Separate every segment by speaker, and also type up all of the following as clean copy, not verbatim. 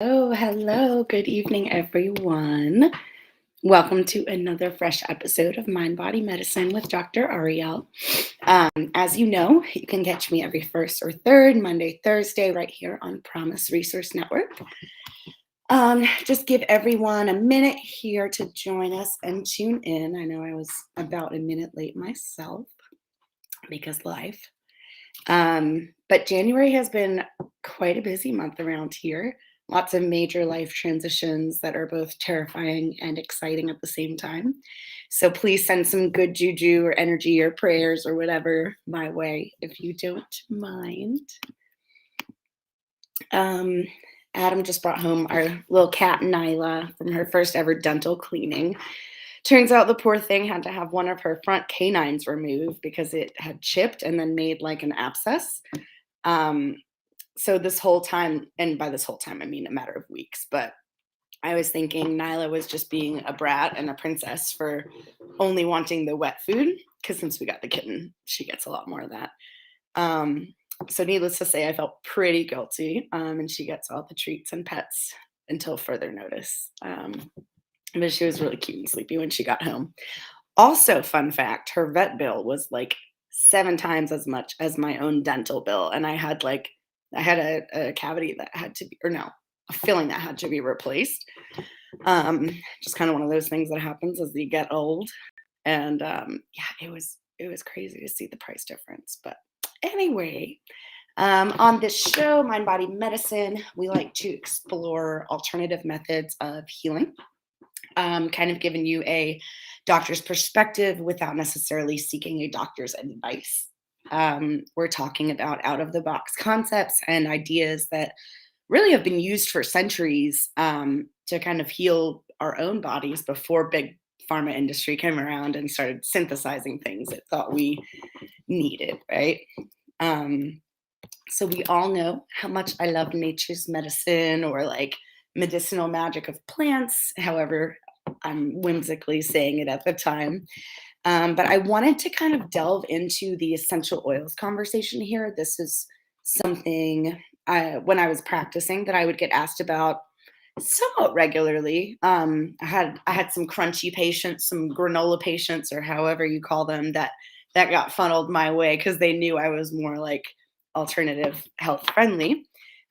Speaker 1: Oh, hello. Good evening, everyone. Welcome to another fresh episode of Mind Body Medicine with Dr. Ariel. As you know, you can catch me every first or third Monday, Thursday, right here on Promise Resource Network. Just give everyone a minute here to join us and tune in. I know I was about a minute late myself because life. But January has been quite a busy month around here. Lots of major life transitions that are both terrifying and exciting at the same time. So please send some good juju or energy or prayers or whatever my way if you don't mind. Um, Adam just brought home our little cat Nyla from her first ever dental cleaning. Turns out the poor thing had to have one of her front canines removed because it had chipped and then made like an abscess. Um, so this whole time, and by this whole time, I mean a matter of weeks, but I was thinking Nyla was just being a brat and a princess for only wanting the wet food. Because since we got the kitten, she gets a lot more of that. Um, so needless to say, I felt pretty guilty, and she gets all the treats and pets until further notice. But she was really cute and sleepy when she got home. Also, fun fact, her vet bill was like 7 times as much as my own dental bill, and I had a cavity that had to be, or no, a filling that had to be replaced. Um, just kind of one of those things that happens as you get old, and, yeah, it was crazy to see the price difference, but anyway, on this show, Mind Body Medicine, we like to explore alternative methods of healing, kind of giving you a doctor's perspective without necessarily seeking a doctor's advice. We're talking about out of the box concepts and ideas that really have been used for centuries to kind of heal our own bodies before big pharma industry came around and started synthesizing things it thought we needed, right? Um, so we all know how much I love nature's medicine or like medicinal magic of plants, however I'm whimsically saying it at the time. But I wanted to kind of delve into the essential oils conversation here. This is something when I was practicing that I would get asked about somewhat regularly. I had some crunchy patients, some granola patients, or however you call them, that got funneled my way because they knew I was more like alternative health friendly.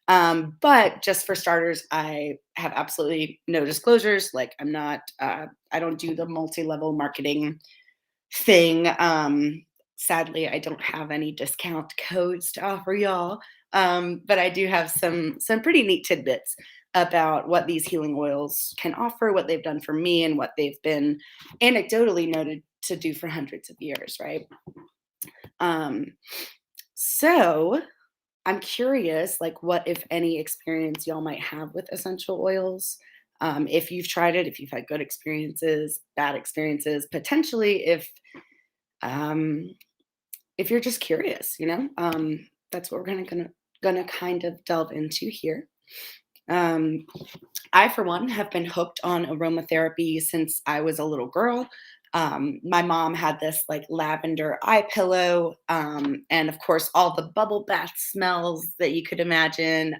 Speaker 1: But just for starters, I have absolutely no disclosures. Like I'm not, I don't do the multi-level marketing thing. Sadly, I don't have any discount codes to offer y'all. But I do have some pretty neat tidbits about what these healing oils can offer, what they've done for me, and what they've been anecdotally noted to do for hundreds of years, right? Um, so I'm curious, like, what, if any, experience y'all might have with essential oils. If you've tried it, if you've had good experiences, bad experiences, potentially um, if you're just curious, that's what we're gonna kind of delve into here. Um, I, for one, have been hooked on aromatherapy since I was a little girl. My mom had this like lavender eye pillow, and of course, all the bubble bath smells that you could imagine.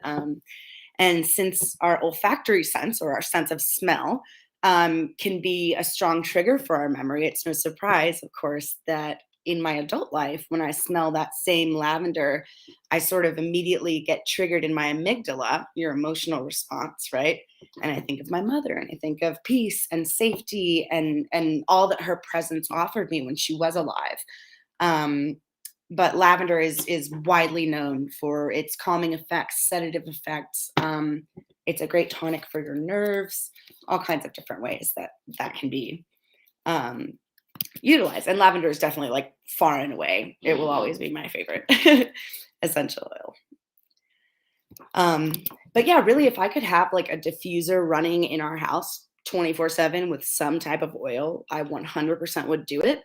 Speaker 1: And since our olfactory sense or our sense of smell can be a strong trigger for our memory, it's no surprise, of course, that in my adult life, when I smell that same lavender, I sort of immediately get triggered in my amygdala, your emotional response, right? And I think of my mother and I think of peace and safety and all that her presence offered me when she was alive. Um, but lavender is widely known for its calming effects, sedative effects. It's a great tonic for your nerves, all kinds of different ways that can be um, utilized. And lavender is definitely like far and away. It will always be my favorite essential oil. Um, but yeah, really, if I could have like a diffuser running in our house 24/7 with some type of oil, I 100% would do it.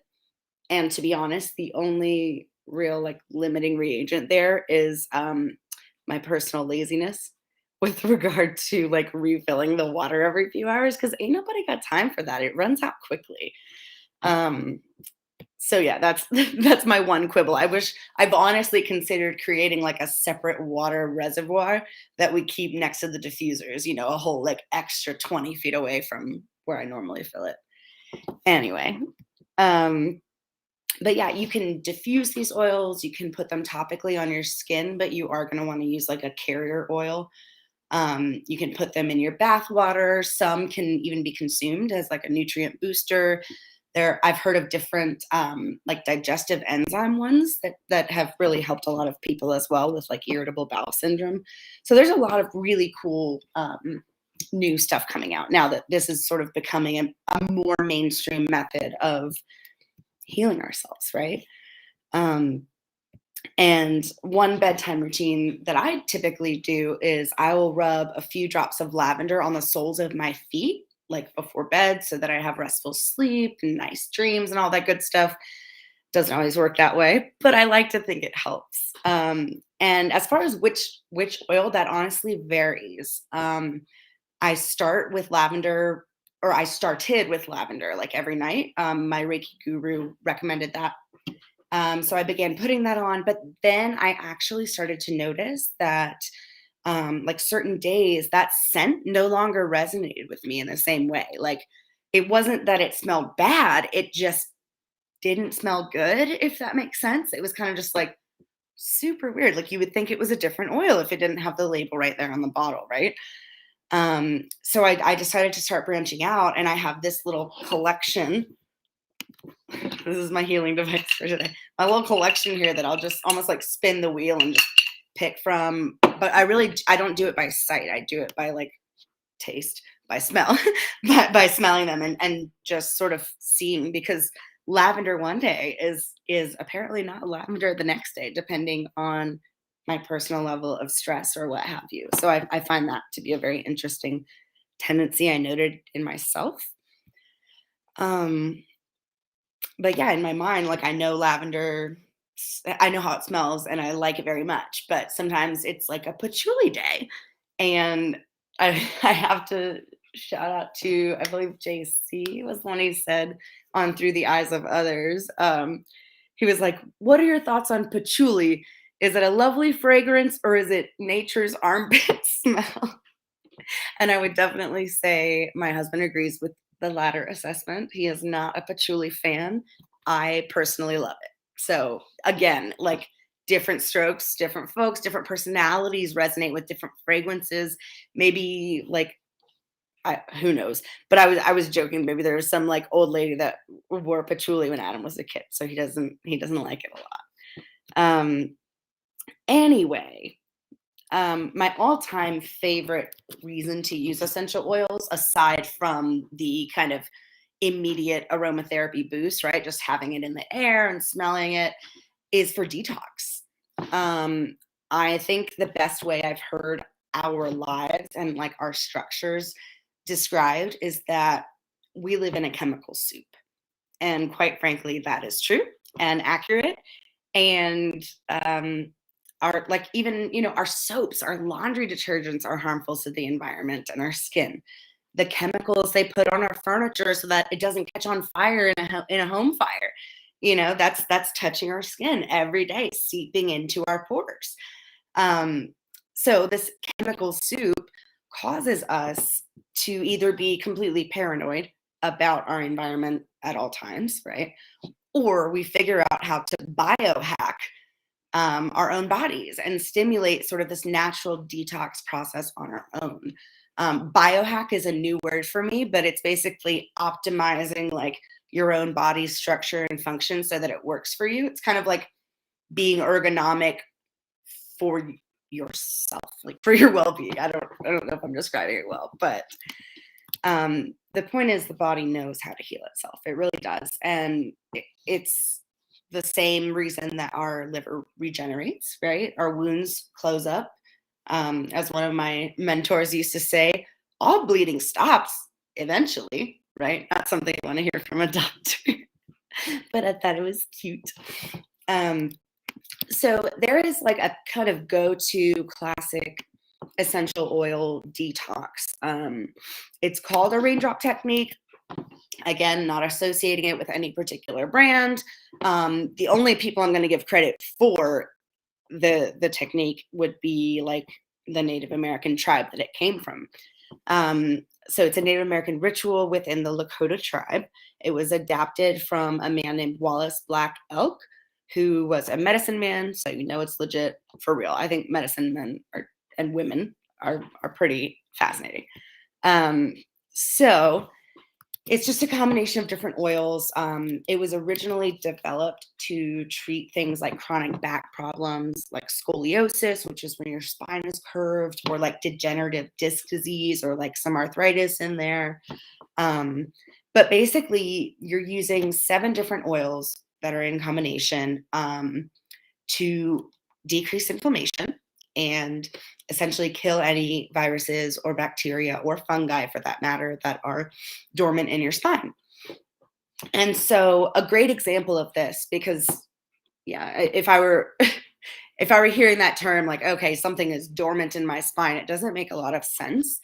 Speaker 1: And to be honest, the only real like limiting reagent there is my personal laziness with regard to like refilling the water every few hours because ain't nobody got time for that. It runs out quickly. Um, So yeah, that's that's my one quibble. I've honestly considered creating like a separate water reservoir that we keep next to the diffusers, a whole like extra 20 feet away from where I normally fill it. Anyway, um, but yeah, you can diffuse these oils, you can put them topically on your skin, but you are going to want to use like a carrier oil. You can put them in your bath water. Some can even be consumed as like a nutrient booster. I've heard of different like digestive enzyme ones that have really helped a lot of people as well with like irritable bowel syndrome. So there's a lot of really cool new stuff coming out now that this is sort of becoming a more mainstream method of healing ourselves, right? Um, and one bedtime routine that I typically do is I will rub a few drops of lavender on the soles of my feet, like before bed, so that I have restful sleep and nice dreams and all that good stuff. Doesn't always work that way, but I like to think it helps. And as far as which oil, that honestly varies. I start with lavender, or I started with lavender like every night. My Reiki guru recommended that, so I began putting that on, but then I actually started to notice that, like certain days, that scent no longer resonated with me in the same way. Like it wasn't that it smelled bad, it just didn't smell good, if that makes sense. It was kind of just like super weird. Like you would think it was a different oil if it didn't have the label right there on the bottle, right? So I decided to start branching out, and I have this little collection. This is my healing device for today. My little collection here that I'll just almost like spin the wheel and just pick from. But I don't do it by sight. I do it by like taste, by smell, by smelling them and just sort of seeing, because lavender one day is apparently not lavender the next day, depending on my personal level of stress or what have you. So I find that to be a very interesting tendency I noted in myself. Um, but yeah, in my mind, like I know lavender, I know how it smells and I like it very much. But sometimes it's like a patchouli day, and I I have to shout out to, I believe JC was the one who said on Through the Eyes of Others. He was like, "What are your thoughts on patchouli? Is it a lovely fragrance or is it nature's armpit smell?" And I would definitely say my husband agrees with the latter assessment. He is not a patchouli fan. I personally love it. So again, like different strokes, different folks, different personalities resonate with different fragrances. Maybe like who knows? But I was joking. Maybe there was some like old lady that wore patchouli when Adam was a kid, so he doesn't like it a lot. Anyway, my all-time favorite reason to use essential oils, aside from the kind of immediate aromatherapy boost, right? Just having it in the air and smelling it, is for detox. Um, I think the best way I've heard our lives and like our structures described is that we live in a chemical soup. And quite frankly, that is true and accurate. And our, like, even our soaps, our laundry detergents are harmful to the environment and our skin. The chemicals they put on our furniture so that it doesn't catch on fire in a home fire, that's touching our skin every day, seeping into our pores. um, so this chemical soup causes us to either be completely paranoid about our environment at all times, right? Or we figure out how to biohack our own bodies and stimulate sort of this natural detox process on our own. Biohack is a new word for me, but it's basically optimizing like your own body's structure and function so that it works for you. It's kind of like being ergonomic for yourself, like for your well-being. I don't know if I'm describing it well, but the point is the body knows how to heal itself. It really does. And it's the same reason that our liver regenerates, right? Our wounds close up. As one of my mentors used to say, all bleeding stops eventually, right? Not something I want to hear from a doctor, but I thought it was cute. So there is like a kind of go-to classic essential oil detox. It's called a raindrop technique. Again, not associating it with any particular brand. The only people I'm going to give credit for the technique would be like the Native American tribe that it came from. So it's a Native American ritual within the Lakota tribe. It was adapted from a man named Wallace Black Elk, who was a medicine man. So you know it's legit for real. I think medicine men and women are pretty fascinating. So it's just a combination of different oils. It was originally developed to treat things like chronic back problems, like scoliosis, which is when your spine is curved, or like degenerative disc disease, or like some arthritis in there. But basically, you're using 7 different oils that are in combination to decrease inflammation and essentially kill any viruses or bacteria or fungi, for that matter, that are dormant in your spine. And so a great example of this, because yeah, if I were if I were hearing that term, like, okay, something is dormant in my spine, it doesn't make a lot of sense.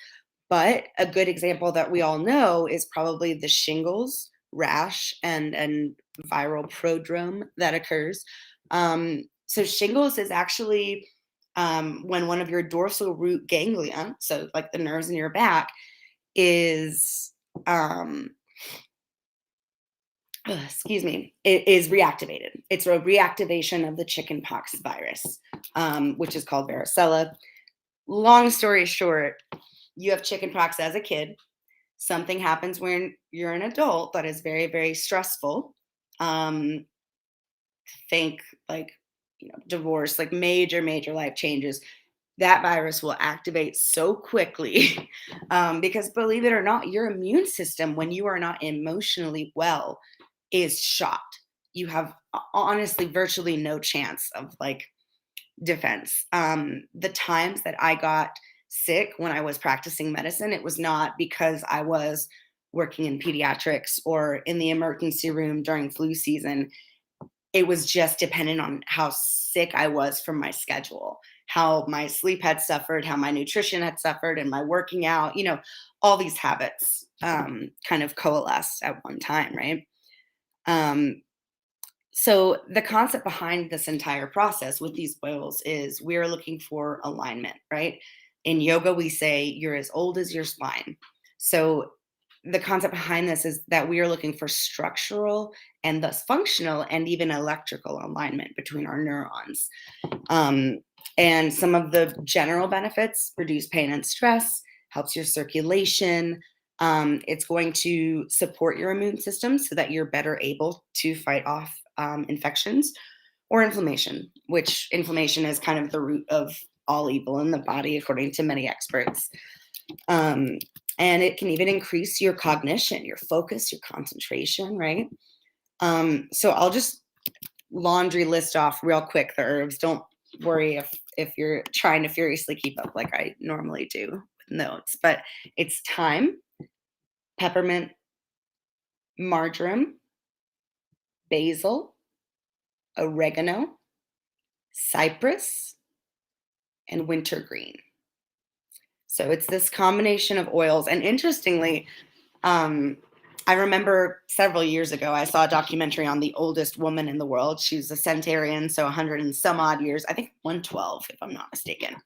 Speaker 1: But a good example that we all know is probably the shingles rash and viral prodrome that occurs. So shingles is actually when one of your dorsal root ganglia, so like the nerves in your back, is excuse me, it is reactivated. It's a reactivation of the chickenpox virus, which is called varicella. Long story short, you have chickenpox as a kid. Something happens when you're an adult that is very, very stressful. Think like, divorce, like major, major life changes. That virus will activate so quickly because, believe it or not, your immune system, when you are not emotionally well, is shot. You have honestly virtually no chance of like defense. The times that I got sick when I was practicing medicine, it was not because I was working in pediatrics or in the emergency room during flu season. It was just dependent on how sick I was from my schedule, how my sleep had suffered, how my nutrition had suffered, and my working out, all these habits kind of coalesced at one time, right? So the concept behind this entire process with these oils is we're looking for alignment, right? In yoga, we say you're as old as your spine. So the concept behind this is that we are looking for structural and thus functional and even electrical alignment between our neurons. And some of the general benefits: reduce pain and stress, helps your circulation. It's going to support your immune system so that you're better able to fight off infections or inflammation, which inflammation is kind of the root of all evil in the body, according to many experts. And it can even increase your cognition, your focus, your concentration, right? So I'll just laundry list off real quick the herbs. Don't worry if you're trying to furiously keep up like I normally do with notes, but it's thyme, peppermint, marjoram, basil, oregano, cypress, and wintergreen. So it's this combination of oils. And interestingly, I remember several years ago, I saw a documentary on the oldest woman in the world. She's a centenarian, so 100 and some odd years, I think 112, if I'm not mistaken,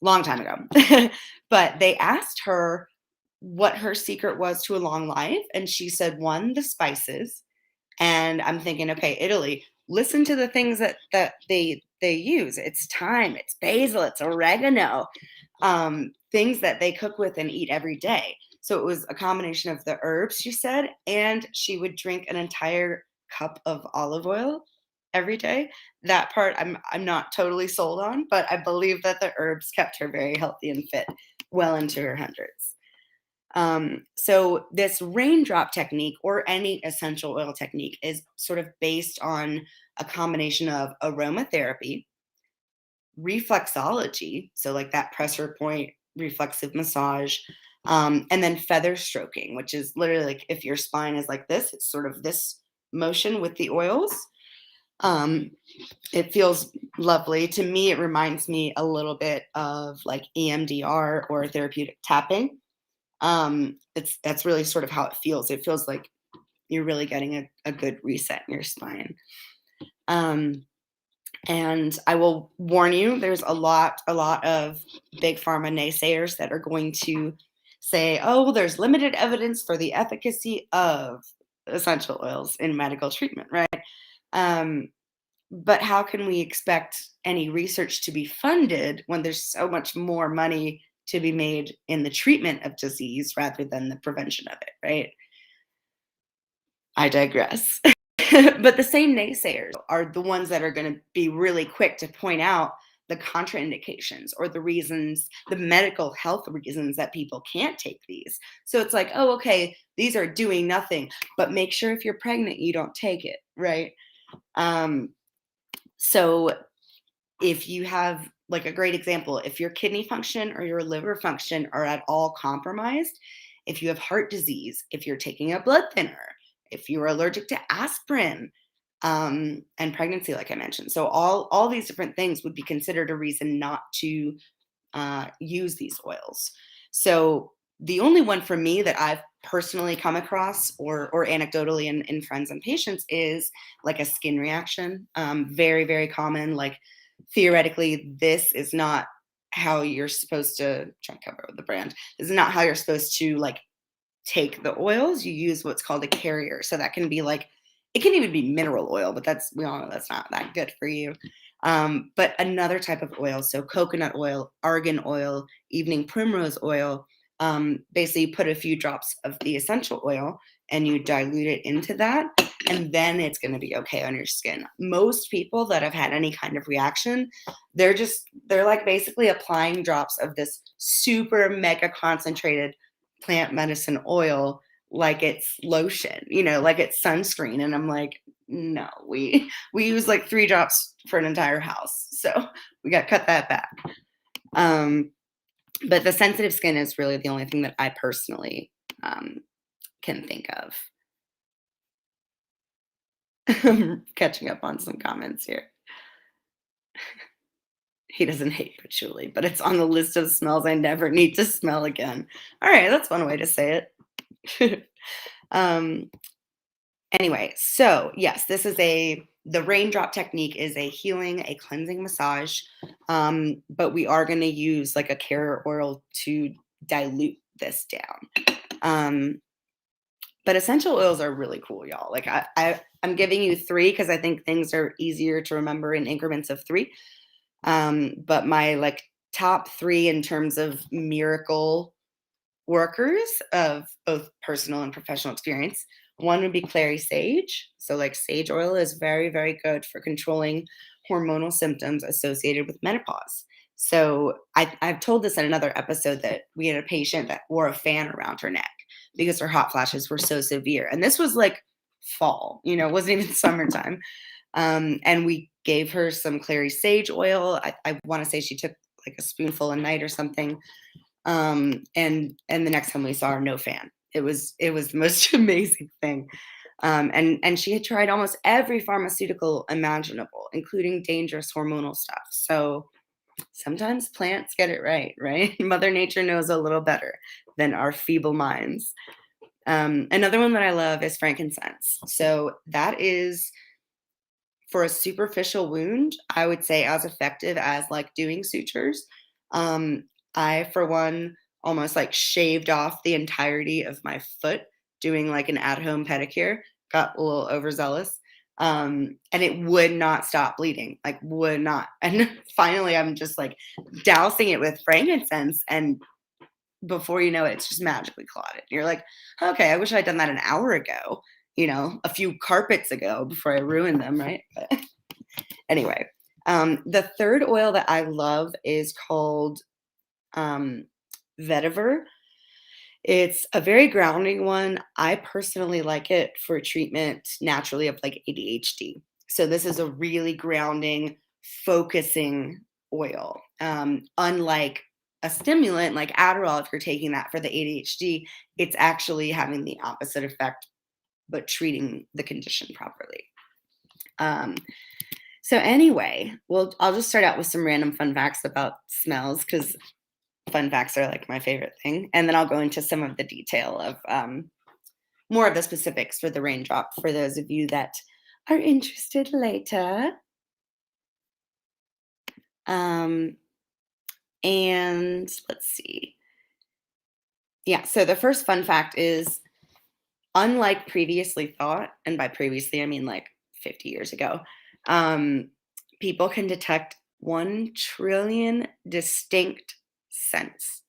Speaker 1: long time ago. But they asked her what her secret was to a long life. And she said, one, the spices. And I'm thinking, okay, Italy, listen to the things that they use. It's thyme, it's basil, it's oregano, things that they cook with and eat every day. So it was a combination of the herbs, she said, and she would drink an entire cup of olive oil every day. That part I'm not totally sold on, but I believe that the herbs kept her very healthy and fit well into her hundreds. So this raindrop technique, or any essential oil technique, is sort of based on a combination of aromatherapy, reflexology, so like that pressure point reflexive massage, and then feather stroking, which is literally like if your spine is like this, it's sort of this motion with the oils. It feels lovely. To me, it reminds me a little bit of like EMDR or therapeutic tapping. That's really sort of how it feels. It feels like you're really getting a good reset in your spine. Um, and I will warn you, there's a lot of big pharma naysayers that are going to say, oh, well, there's limited evidence for the efficacy of essential oils in medical treatment, right? Um, but how can we expect any research to be funded when there's so much more money to be made in the treatment of disease rather than the prevention of it, right? I digress. But the same naysayers are the ones that are going to be really quick to point out the contraindications or the reasons, the medical health reasons that people can't take these. So it's like, oh, okay, these are doing nothing, but make sure if you're pregnant, you don't take it, right? Um, so if you have like a great example, if your kidney function or your liver function are at all compromised, if you have heart disease, if you're taking a blood thinner, if you're allergic to aspirin, and pregnancy, like I mentioned. So all these different things would be considered a reason not to use these oils. So the only one for me that I've personally come across or anecdotally in friends and patients is like a skin reaction. Very, very common. Like theoretically, this is not how you're supposed to try to cover the brand. This is not how you're supposed to like take the oils. You use what's called a carrier. So that can be like, it can even be mineral oil, but that's, we all know that's not that good for you. But another type of oil, so coconut oil, argan oil, evening primrose oil, basically you put a few drops of the essential oil and you dilute it into that, and then it's going to be okay on your skin. Most people that have had any kind of reaction, they're like basically applying drops of this super mega concentrated plant medicine oil like it's lotion, like it's sunscreen. And I'm like, no, we use like 3 drops for an entire house. So we got to cut that back. But the sensitive skin is really the only thing that I personally can think of. Catching up on some comments here. He doesn't hate patchouli, but it's on the list of smells I never need to smell again. All right, that's one way to say it. um, Anyway, so yes, the raindrop technique is a healing, a cleansing massage, but we are going to use like a carrier oil to dilute this down. But essential oils are really cool, y'all. Like I'm giving you 3 because I think things are easier to remember in increments of 3. But my like top 3 in terms of miracle workers of both personal and professional experience. One would be clary sage. So, like, sage oil is very, very good for controlling hormonal symptoms associated with menopause. So, I've told this in another episode that we had a patient that wore a fan around her neck because her hot flashes were so severe. And this was like fall, it wasn't even summertime. And we gave her some clary sage oil. I want to say she took like a spoonful a night or something. And the next time we saw her, no fan. It was the most amazing thing. And she had tried almost every pharmaceutical imaginable, including dangerous hormonal stuff. So sometimes plants get it right, right? Mother Nature knows a little better than our feeble minds. Another one that I love is frankincense. So that is for a superficial wound, I would say as effective as like doing sutures. Um, I, for one, almost like shaved off the entirety of my foot doing like an at home pedicure, got a little overzealous. And it would not stop bleeding, like, would not. And finally, I'm just like dousing it with frankincense. And before you know it, it's just magically clotted. You're like, okay, I wish I'd done that an hour ago, a few carpets ago before I ruined them, right? But anyway, the third oil that I love is called vetiver. It's a very grounding one. I personally like it for treatment naturally of like ADHD. So this is a really grounding, focusing oil. Unlike a stimulant like Adderall, if you're taking that for the ADHD, it's actually having the opposite effect, but treating the condition properly. So anyway, well, I'll just start out with some random fun facts about smells because fun facts are like my favorite thing, and then I'll go into some of the detail of more of the specifics for the raindrop for those of you that are interested later. Um, and let's see. Yeah, so the first fun fact is unlike previously thought, and by previously I mean like 50 years ago, um, people can detect 1 trillion distinct scents.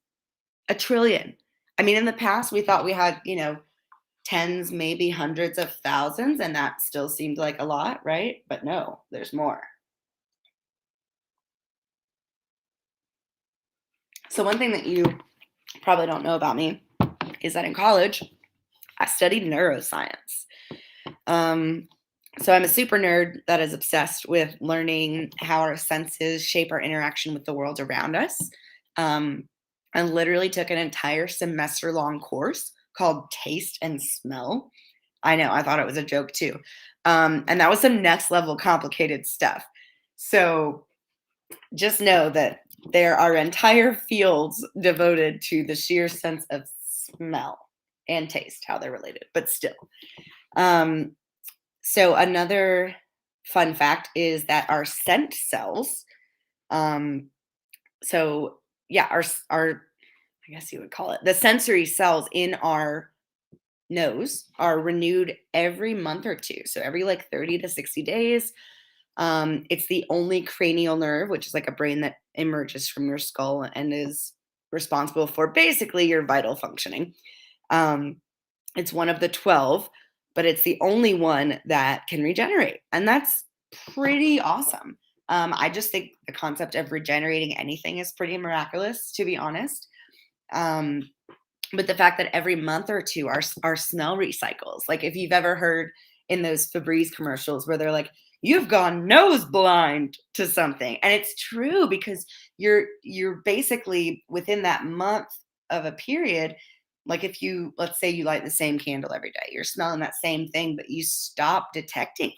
Speaker 1: A trillion. I mean, in the past, we thought we had, tens, maybe hundreds of thousands, and that still seemed like a lot, right? But no, there's more. So, one thing that you probably don't know about me is that in college, I studied neuroscience. Um, so I'm a super nerd that is obsessed with learning how our senses shape our interaction with the world around us. Um, I literally took an entire semester long course called Taste and Smell. I know, I thought it was a joke too. And that was some next level complicated stuff. So just know that there are entire fields devoted to the sheer sense of smell and taste, how they're related, but still. Um, so another fun fact is that our scent cells, um, so yeah, our I guess you would call it the sensory cells in our nose are renewed every month or two. So every like 30 to 60 days. It's the only cranial nerve, which is like a brain that emerges from your skull and is responsible for basically your vital functioning. Um, it's one of the 12, but it's the only one that can regenerate. And that's pretty awesome. I just think the concept of regenerating anything is pretty miraculous, to be honest. Um, but the fact that every month or two our smell recycles. Like if you've ever heard in those Febreze commercials where they're like, "You've gone nose blind to something," and it's true because you're basically within that month of a period. Like if you let's say you light the same candle every day, you're smelling that same thing, but you stop detecting it.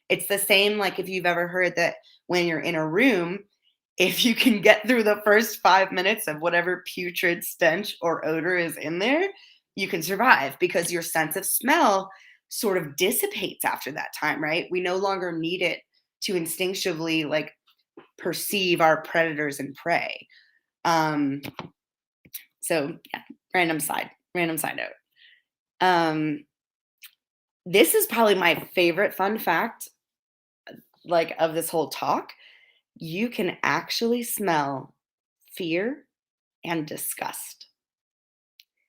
Speaker 1: It's the same like if you've ever heard that when you're in a room, if you can get through the first 5 minutes of whatever putrid stench or odor is in there, you can survive because your sense of smell sort of dissipates after that time, right? We no longer need it to instinctively like perceive our predators and prey. Um, so yeah, random side note. Um, this is probably my favorite fun fact, like of this whole talk. You can actually smell fear and disgust.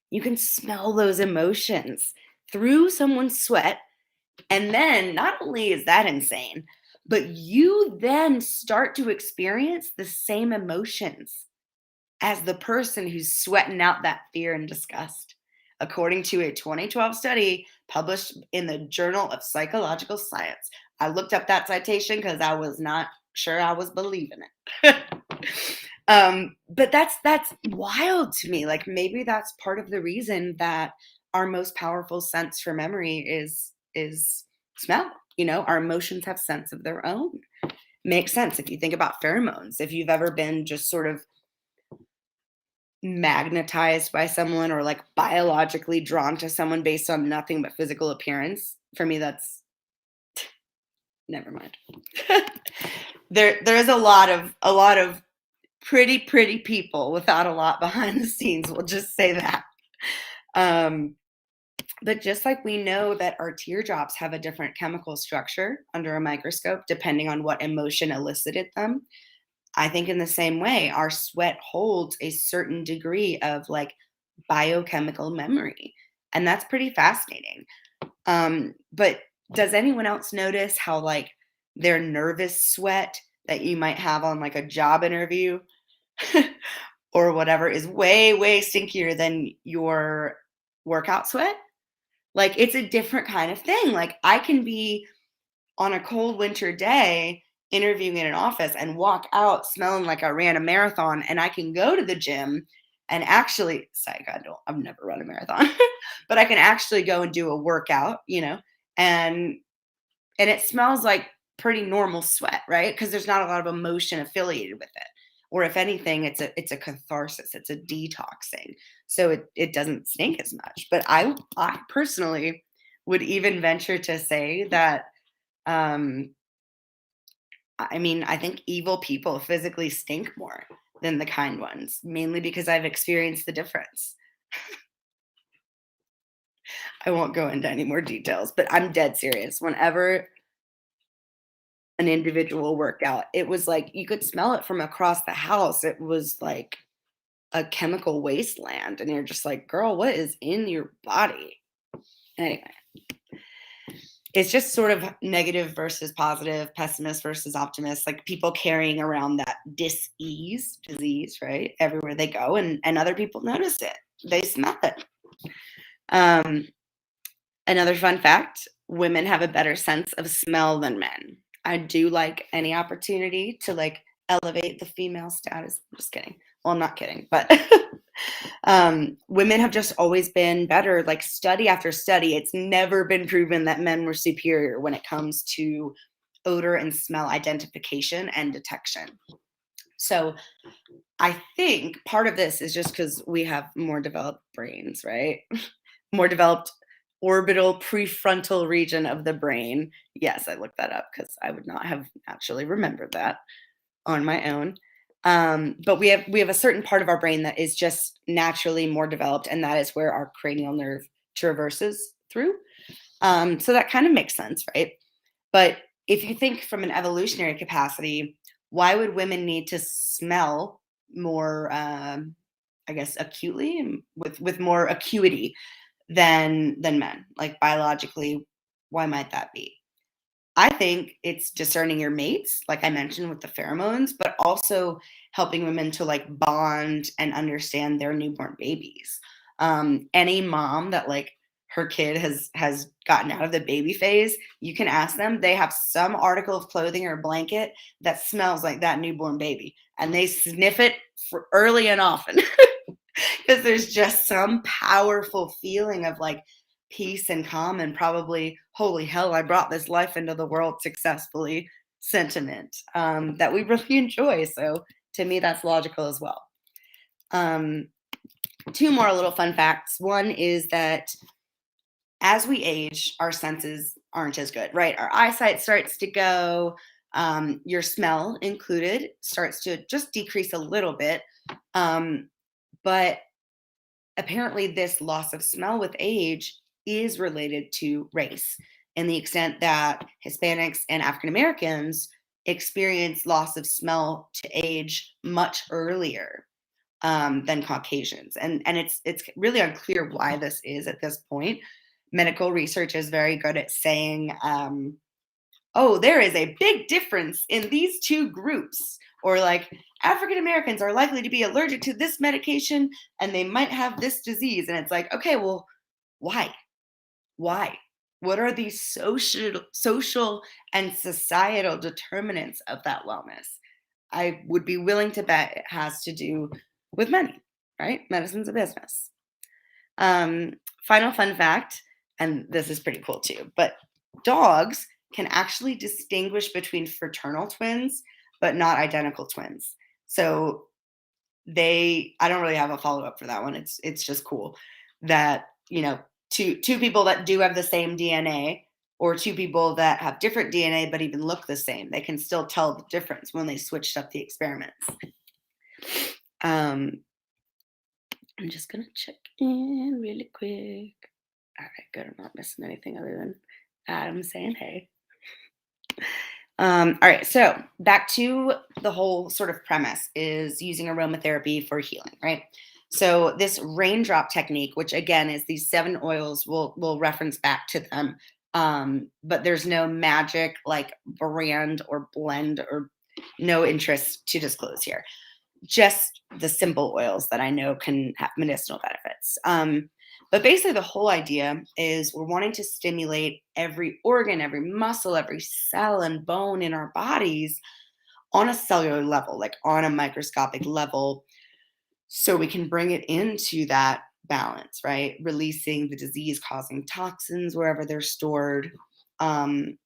Speaker 1: You can smell those emotions through someone's sweat. And then not only is that insane, but you then start to experience the same emotions as the person who's sweating out that fear and disgust. According to a 2012 study published in the Journal of Psychological Science. I looked up that citation because I was not sure I was believing it. But that's wild to me. Like maybe that's part of the reason that our most powerful sense for memory is smell. Our emotions have sense of their own. Makes sense if you think about pheromones. If you've ever been just sort of magnetized by someone or like biologically drawn to someone based on nothing but physical appearance, for me that's never mind. There's a lot of pretty people without a lot behind the scenes. We'll just say that. Um, but just like we know that our teardrops have a different chemical structure under a microscope, depending on what emotion elicited them, I think in the same way, our sweat holds a certain degree of like biochemical memory. And that's pretty fascinating. But does anyone else notice how like their nervous sweat that you might have on like a job interview or whatever is way, way stinkier than your workout sweat? Like it's a different kind of thing. Like I can be on a cold winter day interviewing in an office and walk out smelling like I ran a marathon, and I can go to the gym and actually psych, I've never run a marathon, but I can actually go and do a workout, and it smells like pretty normal sweat, right? Because there's not a lot of emotion affiliated with it. or if anything, it's a catharsis, it's a detoxing. So it doesn't stink as much. But I personally would even venture to say that um I mean, I think evil people physically stink more than the kind ones, mainly because I've experienced the difference. I won't go into any more details, but I'm dead serious. Whenever an individual worked out, it was like you could smell it from across the house. It was like a chemical wasteland. And you're just like, girl, what is in your body? Anyway, it's just sort of negative versus positive, pessimist versus optimist, like people carrying around that dis-ease disease, right? Everywhere they go, and other people notice it. They smell it. Um, Another fun fact, women have a better sense of smell than men. I do like any opportunity to like elevate the female status. I'm just kidding. Well, I'm not kidding, but women have just always been better. Like study after study, it's never been proven that men were superior when it comes to odor and smell identification and detection. So I think part of this is just because we have more developed brains, right? More developed orbital prefrontal region of the brain. Yes, I looked that up because I would not have actually remembered that on my own. But we have a certain part of our brain that is just naturally more developed, and that is where our cranial nerve traverses through. So that kind of makes sense, right? But if you think from an evolutionary capacity, why would women need to smell more, I guess, acutely and with more acuity than men? Like biologically, why might that be? I think it's discerning your mates, like I mentioned with the pheromones, but also helping women to like bond and understand their newborn babies. Any mom that like her kid has gotten out of the baby phase, you can ask them. They have some article of clothing or blanket that smells like that newborn baby, and they sniff it for early and often because there's just some powerful feeling of like peace and calm and probably holy hell I brought this life into the world successfully sentiment that we really enjoy. So to me that's logical as well. um, Two more little fun facts. One is that as we age our senses aren't as good, right? Our eyesight starts to go, your smell included starts to just decrease a little bit. But apparently this loss of smell with age is related to race, and the extent that Hispanics and African Americans experience loss of smell to age much earlier than Caucasians. And it's really unclear why this is at this point. Medical research is very good at saying, oh, there is a big difference in these two groups. Or like African Americans are likely to be allergic to this medication and they might have this disease. And it's like, okay, well, why? Why? What are these social and societal determinants of that wellness? I would be willing to bet it has to do with money, right? Medicine's a business. Um, Final fun fact, and this is pretty cool too, but dogs can actually distinguish between fraternal twins, but not identical twins. So I don't really have a follow up for that one. It's just cool that, two people that do have the same DNA or two people that have different DNA but even look the same, they can still tell the difference when they switched up the experiments. Um, I'm just gonna check in really quick. All right, good. I'm not missing anything other than Adam saying hey. All right, so back to the whole sort of premise is using aromatherapy for healing, right? So this raindrop technique, which again is these 7 oils, we'll reference back to them. But there's no magic like brand or blend or no interest to disclose here. Just the simple oils that I know can have medicinal benefits. But basically, the whole idea is we're wanting to stimulate every organ, every muscle, every cell and bone in our bodies on a cellular level, like on a microscopic level, so we can bring it into that balance, right? Releasing the disease causing toxins wherever they're stored. Um,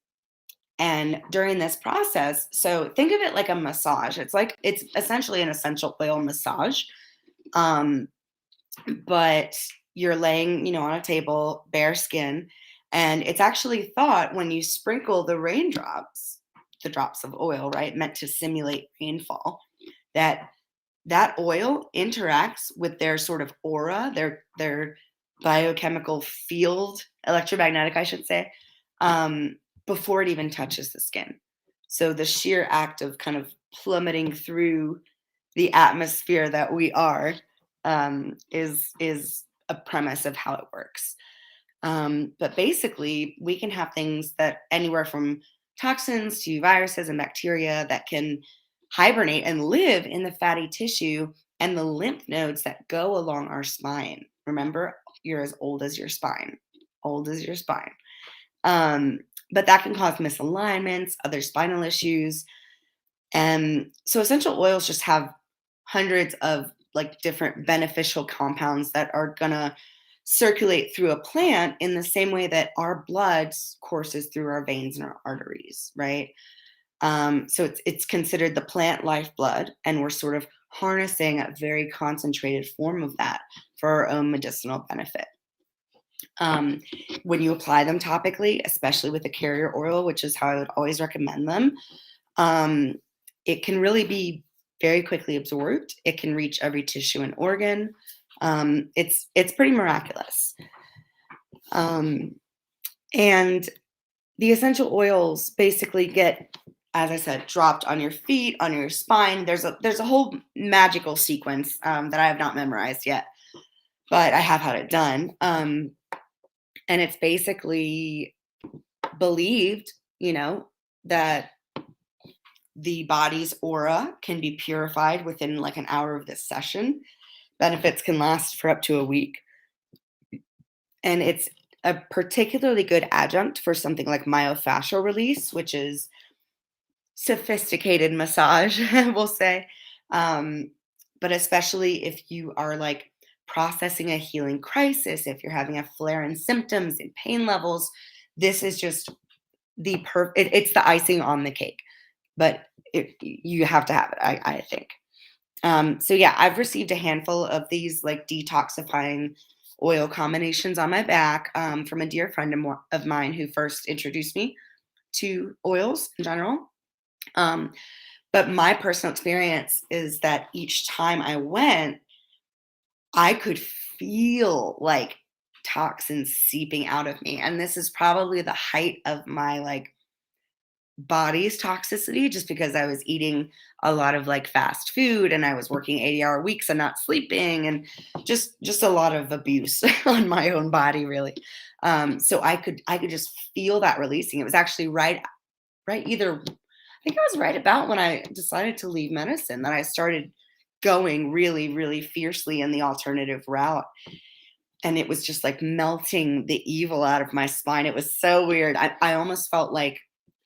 Speaker 1: And during this process, so think of it like a massage. It's essentially an essential oil massage. Um, but you're laying, on a table, bare skin, and it's actually thought when you sprinkle the drops of oil, right, meant to simulate rainfall, that that oil interacts with their sort of aura, their biochemical field, electromagnetic, I should say, um, before it even touches the skin. So the sheer act of kind of plummeting through the atmosphere that we are is a premise of how it works. But basically, we can have things that anywhere from toxins to viruses and bacteria that can hibernate and live in the fatty tissue and the lymph nodes that go along our spine. Remember, you're as old as your spine, old as your spine. Um, but that can cause misalignments, other spinal issues, and so essential oils just have hundreds of like different beneficial compounds that are gonna circulate through a plant in the same way that our blood courses through our veins and our arteries, right? So it's considered the plant lifeblood, and we're sort of harnessing a very concentrated form of that for our own medicinal benefit. Um, when you apply them topically, especially with a carrier oil, which is how I would always recommend them, um, it can really be very quickly absorbed. It can reach every tissue and organ. It's pretty miraculous. Um, and the essential oils basically get, as I said, dropped on your feet, on your spine. There's a whole magical sequence that I have not memorized yet, but I have had it done. And it's basically believed, that the body's aura can be purified within like an hour of this session. Benefits can last for up to a week. And it's a particularly good adjunct for something like myofascial release, which is sophisticated massage, we'll say. Um, but especially if you are like processing a healing crisis, if you're having a flare in symptoms and pain levels, this is just it's the icing on the cake. But you have to have it, I think. So yeah, I've received a handful of these like detoxifying oil combinations on my back from a dear friend of mine who first introduced me to oils in general. Um, but my personal experience is that each time I went, I could feel like toxins seeping out of me. And this is probably the height of my like body's toxicity, just because I was eating a lot of like fast food and I was working 80-hour weeks and not sleeping, and just a lot of abuse on my own body, really. So I could just feel that releasing. It was actually right either I think it was right about when I decided to leave medicine that I started going really, really fiercely in the alternative route. And it was just like melting the evil out of my spine. It was so weird. I almost felt like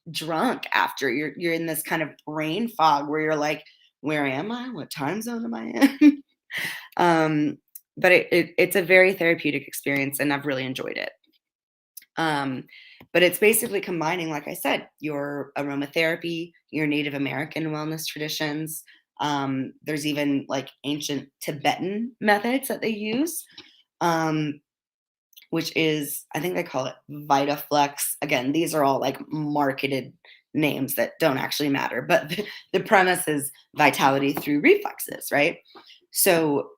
Speaker 1: drunk after. You're in this kind of brain fog where you're like, where am I? What time zone am I in? um, but it's a very therapeutic experience, and I've really enjoyed it. Um, but it's basically combining, like I said, your aromatherapy, your Native American wellness traditions. There's even like ancient Tibetan methods that they use, um, which is, I think they call it VitaFlex. Again, these are all like marketed names that don't actually matter, but the premise is vitality through reflexes, right? So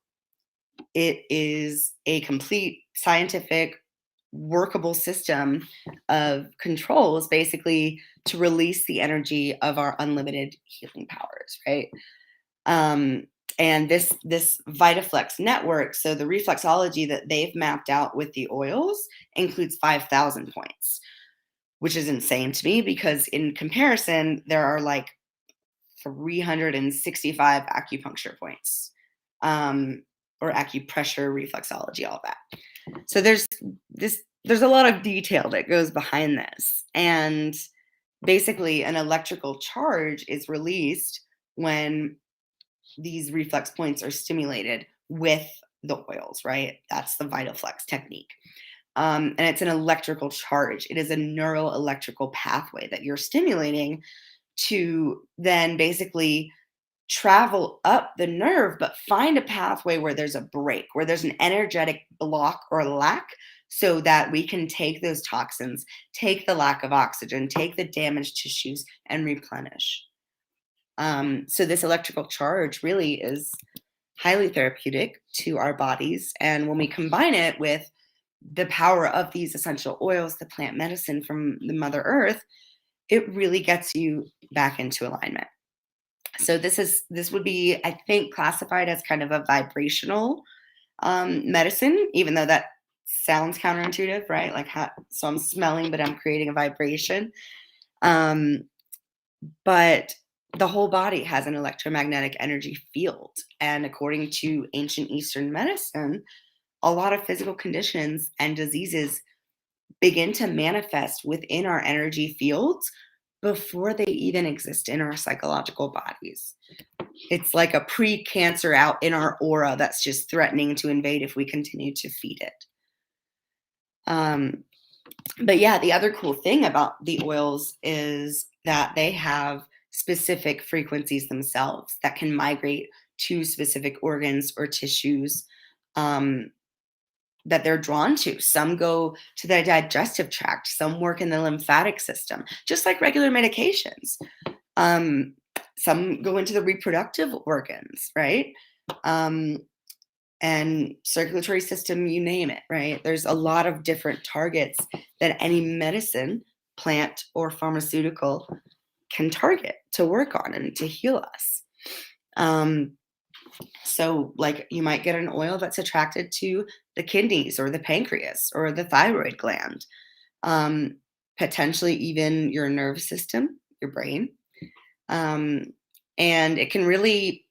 Speaker 1: it is a complete scientific, workable system of controls, basically to release the energy of our unlimited healing powers, right? Um, and this VitaFlex network, so the reflexology that they've mapped out with the oils includes 5,000 points, which is insane to me because in comparison, there are like 365 acupuncture points, um, or acupressure, reflexology, all that. So there's a lot of detail that goes behind this. And basically an electrical charge is released when these reflex points are stimulated with the oils, right? That's the VitaFlex technique. And it's an electrical charge. It is a neural electrical pathway that you're stimulating to then basically travel up the nerve, but find a pathway where there's a break, where there's an energetic block or lack, so that we can take those toxins, take the lack of oxygen, take the damaged tissues, and replenish. So, this electrical charge really is highly therapeutic to our bodies. And when we combine it with the power of these essential oils, the plant medicine from the Mother Earth, it really gets you back into alignment. So this would be, I think, classified as kind of a vibrational medicine, even though that sounds counterintuitive, right? Like so I'm smelling, but I'm creating a vibration. Um, but the whole body has an electromagnetic energy field, and according to ancient Eastern medicine, a lot of physical conditions and diseases begin to manifest within our energy fields before they even exist in our psychological bodies. It's like a pre-cancer out in our aura that's just threatening to invade if we continue to feed it. But yeah, the other cool thing about the oils is that they have specific frequencies themselves that can migrate to specific organs or tissues that they're drawn to. Some go to the digestive tract, some work in the lymphatic system, just like regular medications. Some go into the reproductive organs, right? And circulatory system, you name it, right? There's a lot of different targets that any medicine, plant, or pharmaceutical can target to work on and to heal us. So, like, you might get an oil that's attracted to the kidneys or the pancreas or the thyroid gland, potentially even your nervous system, your brain. And it can really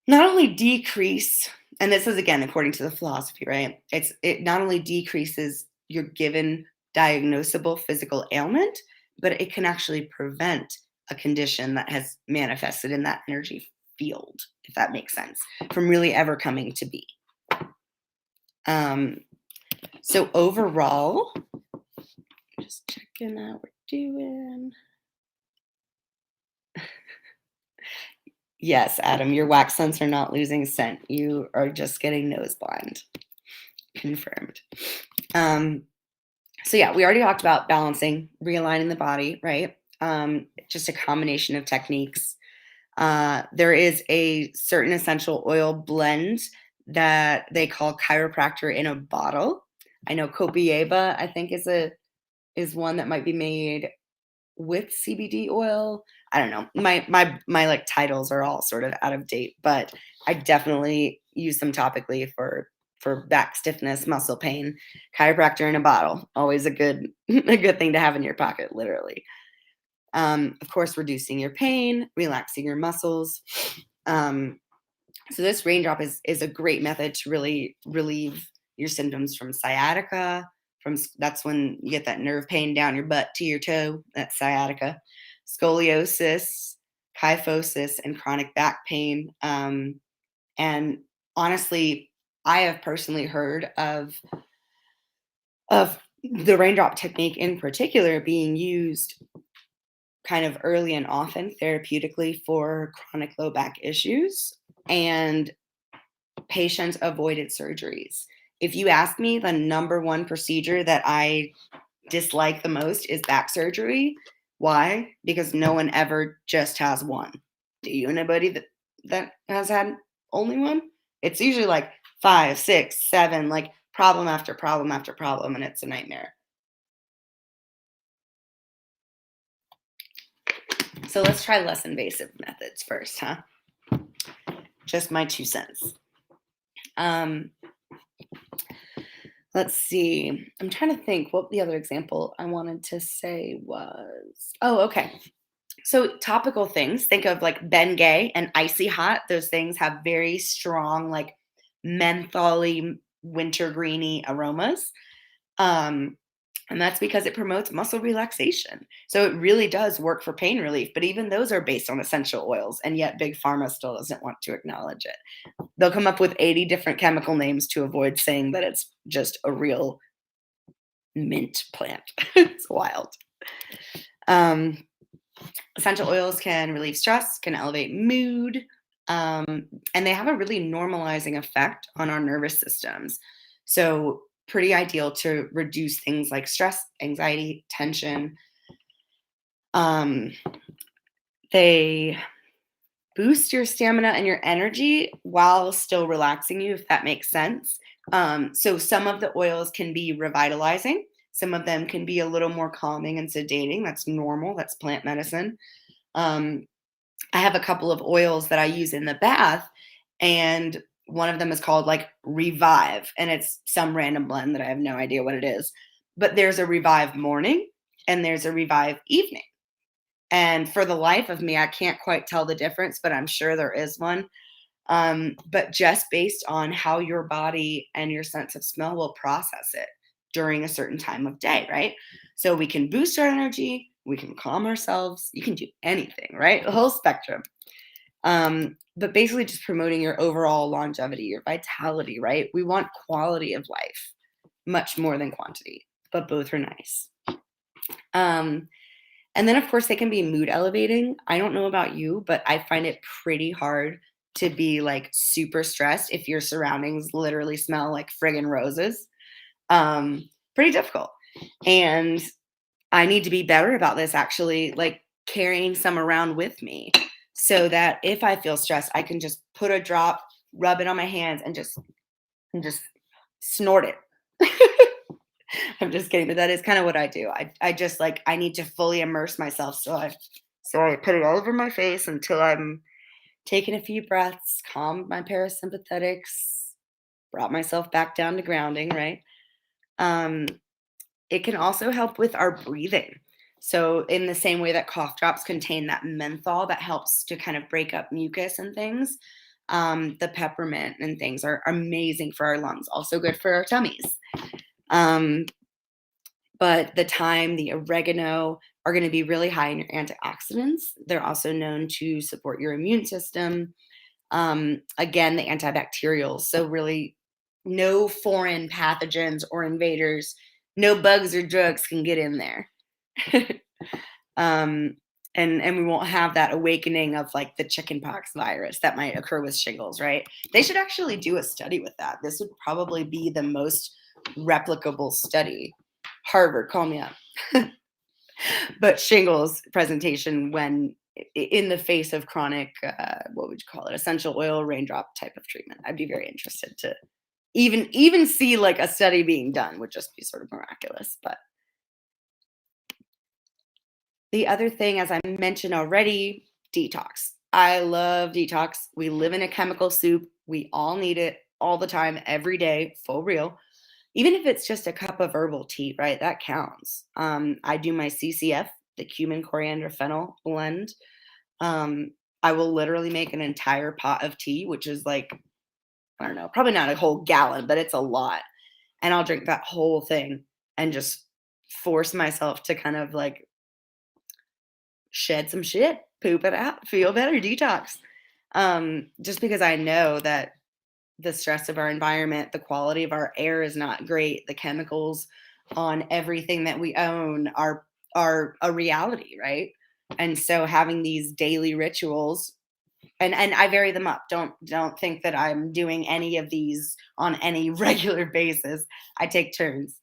Speaker 1: not only decrease, and this is again according to the philosophy, right? It not only decreases your given diagnosable physical ailment, but it can actually prevent a condition that has manifested in that energy field, if that makes sense, from really ever coming to be. So overall, just checking out what we're doing. Yes, Adam, your wax scents are not losing scent. You are just getting nose blind. Confirmed. So yeah, we already talked about balancing, realigning the body, right? Just a combination of techniques. There is a certain essential oil blend that they call chiropractor in a bottle. I know Copieba, I think, is one that might be made with CBD oil. I don't know. My like titles are all sort of out of date, but I definitely use them topically for back stiffness, muscle pain. Chiropractor in a bottle, always a good a good thing to have in your pocket, literally. Of course, reducing your pain, relaxing your muscles. So this raindrop is a great method to really relieve your symptoms from sciatica. That's when you get that nerve pain down your butt to your toe. That's sciatica, scoliosis, kyphosis, and chronic back pain. And honestly, I have personally heard of the raindrop technique in particular being used kind of early and often therapeutically for chronic low back issues, and patient avoided surgeries. If you ask me, the number one procedure that I dislike the most is back surgery. Why? Because no one ever just has one. Do you know anybody that has had only one? It's usually like 5, 6, 7, like problem after problem after problem, and it's a nightmare. So let's try less invasive methods first, huh? Just my 2 cents. Let's see. I'm trying to think what the other example I wanted to say was. Oh, okay. So topical things. Think of like Bengay and Icy Hot. Those things have very strong, like mentholy, wintergreeny aromas. And that's because it promotes muscle relaxation. So it really does work for pain relief. But even those are based on essential oils, and yet Big Pharma still doesn't want to acknowledge it. They'll come up with 80 different chemical names to avoid saying that it's just a real mint plant. It's wild. Um, Essential oils can relieve stress, can elevate mood, and they have a really normalizing effect on our nervous systems. So, pretty ideal to reduce things like stress, anxiety, tension. Um, they boost your stamina and your energy while still relaxing you, if that makes sense. So some of the oils can be revitalizing. Some of them can be a little more calming and sedating. That's normal. That's plant medicine. Um, I have a couple of oils that I use in the bath, and one of them is called like Revive, and it's some random blend that I have no idea what it is. But there's a Revive morning and there's a Revive evening. And for the life of me, I can't quite tell the difference, but I'm sure there is one. But just based on how your body and your sense of smell will process it during a certain time of day, right? So we can boost our energy, we can calm ourselves, you can do anything, right? The whole spectrum. But basically just promoting your overall longevity, your vitality, right? We want quality of life much more than quantity, but both are nice. Um, and then, of course, they can be mood elevating. I don't know about you, but I find it pretty hard to be like super stressed if your surroundings literally smell like friggin' roses. Pretty difficult. And I need to be better about this actually, like carrying some around with me so that if I feel stressed, I can just put a drop, rub it on my hands, and just snort it. I'm just kidding, but that is kind of what I do. I just like I need to fully immerse myself, so I put it all over my face until I'm taking a few breaths, calmed my parasympathetics, brought myself back down to grounding, right? Um, it can also help with our breathing. So in the same way that cough drops contain that menthol that helps to kind of break up mucus and things, the peppermint and things are amazing for our lungs, also good for our tummies. Um, but the thyme, the oregano are going to be really high in your antioxidants. They're also known to support your immune system. Again, the antibacterials. So, really, no foreign pathogens or invaders, no bugs or drugs can get in there. um, and we won't have that awakening of like the chickenpox virus that might occur with shingles, right? They should actually do a study with that. This would probably be the most replicable study. Harvard, call me up. But shingles presentation when in the face of chronic, what would you call it, essential oil raindrop type of treatment. I'd be very interested to even see like a study being done would just be sort of miraculous. But the other thing, as I mentioned already, detox. I love detox. We live in a chemical soup. We all need it all the time, every day, for real. Even if it's just a cup of herbal tea, right? That counts. I do my CCF, the cumin, coriander, fennel blend. Um, I will literally make an entire pot of tea, which is like, I don't know, probably not a whole gallon, but it's a lot. And I'll drink that whole thing and just force myself to kind of like shed some shit, poop it out, feel better, detox. Just because I know that the stress of our environment, the quality of our air is not great. The chemicals on everything that we own are a reality, right? And so having these daily rituals and I vary them up. Don't think that I'm doing any of these on any regular basis. I take turns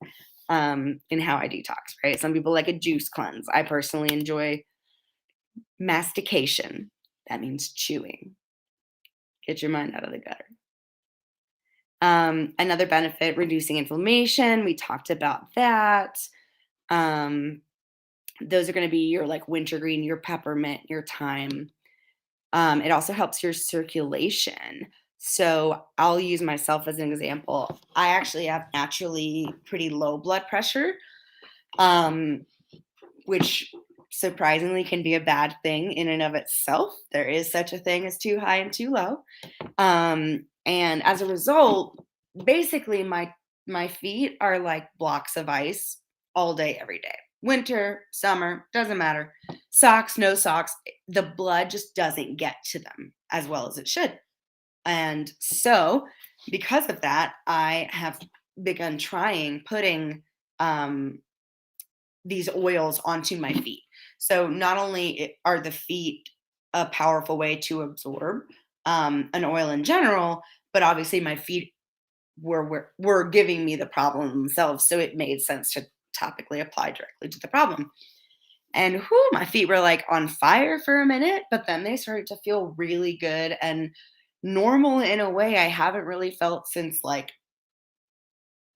Speaker 1: in how I detox, right? Some people like a juice cleanse. I personally enjoy mastication. That means chewing. Get your mind out of the gutter. Another benefit, reducing inflammation. We talked about that. Um, those are going to be your like wintergreen, your peppermint, your thyme. It also helps your circulation. So I'll use myself as an example. I actually have naturally pretty low blood pressure, um, which surprisingly can be a bad thing in and of itself. There is such a thing as too high and too low. And as a result, basically my feet are like blocks of ice all day, every day. Winter, summer, doesn't matter. Socks, no socks, the blood just doesn't get to them as well as it should. And so, because of that, I have begun trying putting um, these oils onto my feet. So not only are the feet a powerful way to absorb an oil in general, but obviously my feet were giving me the problem themselves, so it made sense to topically apply directly to the problem. And whoo, my feet were like on fire for a minute, but then they started to feel really good and normal in a way I haven't really felt since like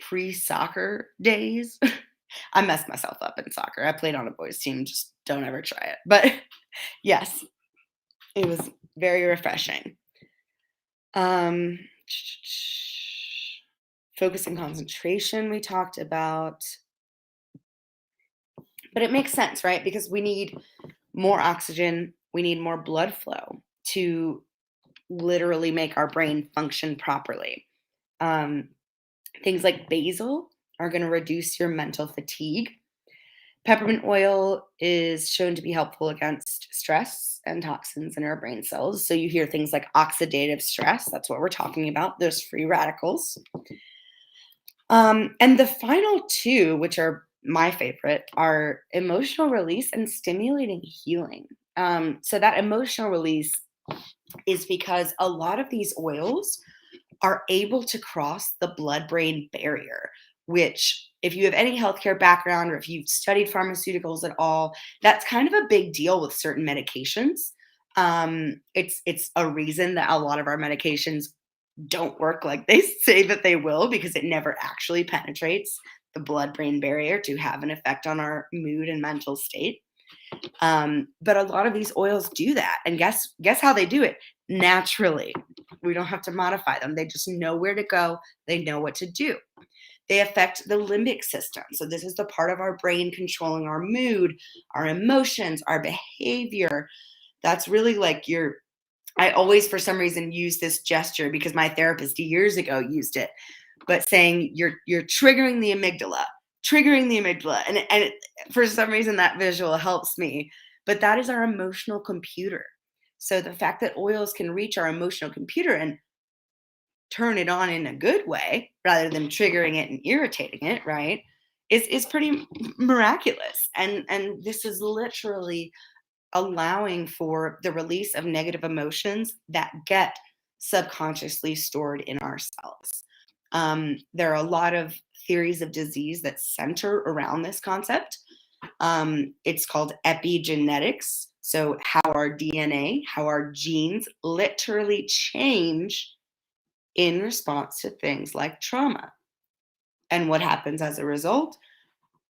Speaker 1: pre-soccer days. I messed myself up in soccer. I played on a boys team, just don't ever try it. But yes, it was very refreshing. Um focus and concentration we talked about. But it makes sense, right? Because we need more oxygen, we need more blood flow to literally make our brain function properly. Um, things like basil are going to reduce your mental fatigue. Peppermint oil is shown to be helpful against stress and toxins in our brain cells. So you hear things like oxidative stress. That's what we're talking about, those free radicals. And the final two, which are my favorite, are emotional release and stimulating healing. So that emotional release is because a lot of these oils are able to cross the blood brain barrier, which, if you have any healthcare background or if you've studied pharmaceuticals at all, that's kind of a big deal with certain medications. It's a reason that a lot of our medications don't work like they say that they will, because it never actually penetrates the blood brain barrier to have an effect on our mood and mental state. But a lot of these oils do that, and guess how they do it? Naturally. We don't have to modify them. They just know where to go. They know what to do. They affect the limbic system. So this is the part of our brain controlling our mood, our emotions, our behavior. That's really like your I always, for some reason, use this gesture because my therapist years ago used it, but saying you're triggering the amygdala, for some reason that visual helps me. But that is our emotional computer. So the fact that oils can reach our emotional computer and turn it on in a good way rather than triggering it and irritating it, right? Is pretty miraculous. And this is literally allowing for the release of negative emotions that get subconsciously stored in our cells. There are a lot of theories of disease that center around this concept. It's called epigenetics. So, how our DNA, how our genes literally change in response to things like trauma. And what happens as a result?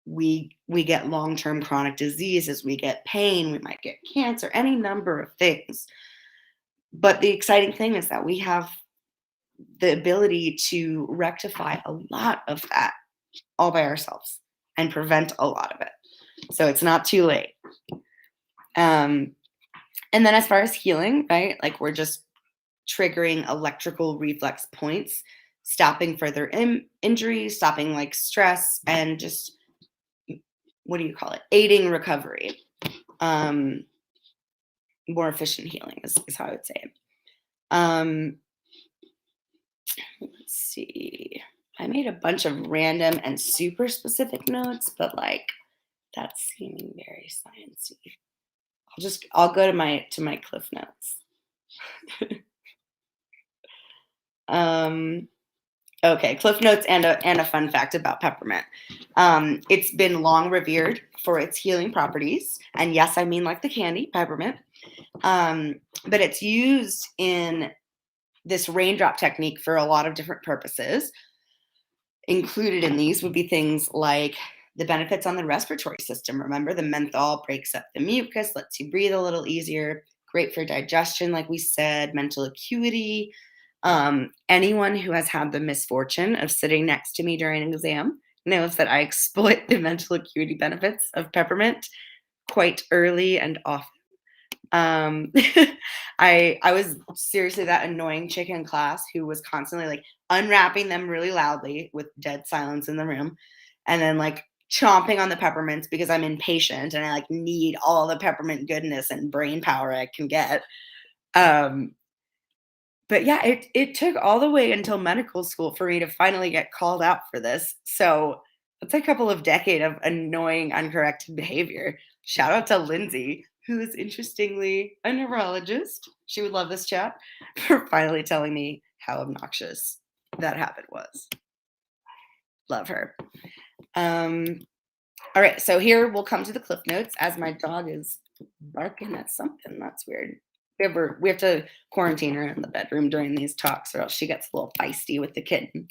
Speaker 1: We get long-term chronic diseases, we get pain, we might get cancer, any number of things. But the exciting thing is that we have the ability to rectify a lot of that all by ourselves and prevent a lot of it. So it's not too late. And then as far as healing, right? Like we're just triggering electrical reflex points, stopping further injuries, stopping like stress, and just what do you call it? Aiding recovery. Um, More efficient healing is how I would say it. Um, let's see. I made a bunch of random and super specific notes, but like that's seeming very sciencey. I'll go to my cliff notes. um, okay, cliff notes and a fun fact about peppermint. It's been long revered for its healing properties, and yes, I mean like the candy peppermint. But it's used in this raindrop technique for a lot of different purposes. Included in these would be things like the benefits on the respiratory system. Remember, the menthol breaks up the mucus, lets you breathe a little easier, great for digestion, like we said, mental acuity. Anyone who has had the misfortune of sitting next to me during an exam knows that I exploit the mental acuity benefits of peppermint quite early and often. Um, I was seriously that annoying chick in class who was constantly like unwrapping them really loudly with dead silence in the room, and then like chomping on the peppermints because I'm impatient and I like need all the peppermint goodness and brain power I can get. Um, but yeah, it took all the way until medical school for me to finally get called out for this. So That's a couple of decade of annoying, uncorrected behavior. Shout out to Lindsay, who is interestingly a neurologist. She would love this chat for finally telling me how obnoxious that habit was. Love her. Um, all right, so here we'll come to the cliff notes as my dog is barking at something. That's weird. We have to quarantine her in the bedroom during these talks, or else she gets a little feisty with the kitten.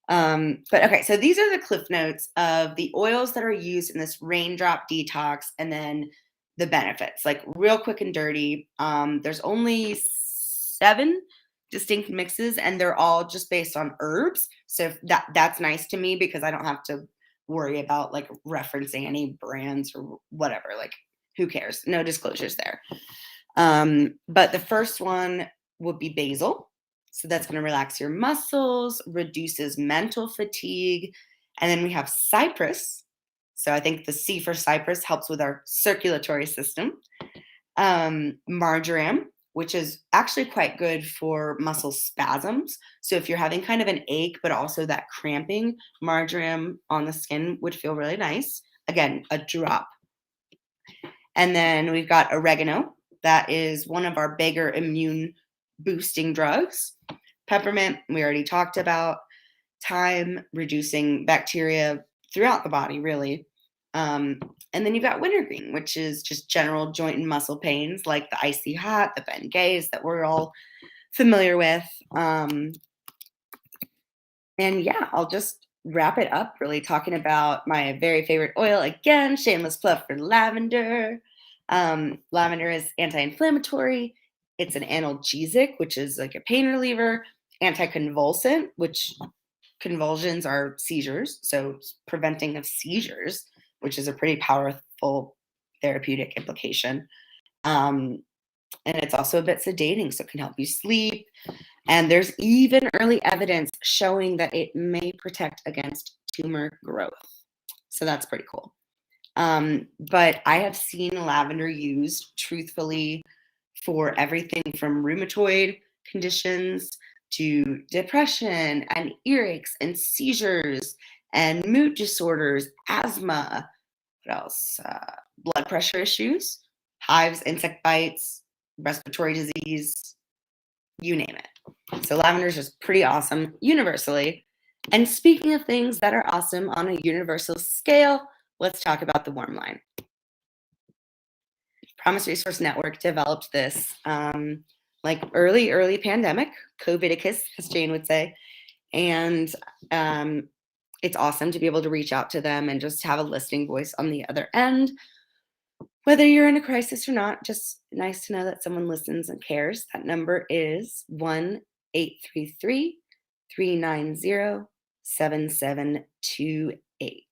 Speaker 1: But okay, so these are the cliff notes of the oils that are used in this raindrop detox and then the benefits, like real quick and dirty. There's only 7 distinct mixes and they're all just based on herbs. So that's nice to me because I don't have to worry about like referencing any brands or whatever. Like, who cares? No disclosures there. But the first one would be basil. So that's going to relax your muscles, reduces mental fatigue. And then we have cypress. So I think the C for cypress helps with our circulatory system. Marjoram, which is actually quite good for muscle spasms. So if you're having kind of an ache, but also that cramping, marjoram on the skin would feel really nice. Again, a drop. And then we've got oregano. That is one of our bigger immune boosting drugs. Peppermint, we already talked about. Thyme, reducing bacteria throughout the body, really. And then you've got wintergreen, which is just general joint and muscle pains like the icy hot, the Bengays that we're all familiar with. And yeah, I'll just wrap it up really talking about my very favorite oil again, shameless plug for lavender. Lavender is anti-inflammatory. It's an analgesic, which is like a pain reliever, anticonvulsant, which convulsions are seizures, so preventing of seizures, which is a pretty powerful therapeutic implication. And it's also a bit sedating, so it can help you sleep. And there's even early evidence showing that it may protect against tumor growth. So that's pretty cool. But I have seen lavender used truthfully for everything from rheumatoid conditions to depression and earaches and seizures and mood disorders, asthma, what else? Blood pressure issues, hives, insect bites, respiratory disease, you name it. So lavender is just pretty awesome universally. And speaking of things that are awesome on a universal scale, let's talk about the warm line. Promise Resource Network developed this like early pandemic, COVIDicus, as Jane would say. And it's awesome to be able to reach out to them and just have a listening voice on the other end. Whether you're in a crisis or not, just nice to know that someone listens and cares. That number is 1-833-390-7728.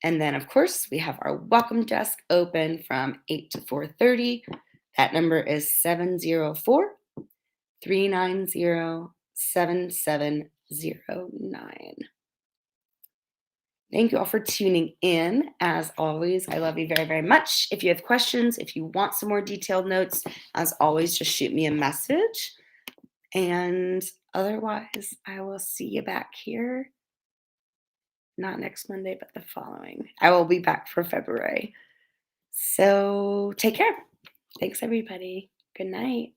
Speaker 1: And then, of course, we have our welcome desk open from 8 to 4:30. That number is 704-390-7709. Thank you all for tuning in. As always, I love you very, very much. If you have questions, if you want some more detailed notes, as always, just shoot me a message. And otherwise, I will see you back here. Not next Monday, but the following. I will be back for February. So take care. Thanks, everybody. Good night.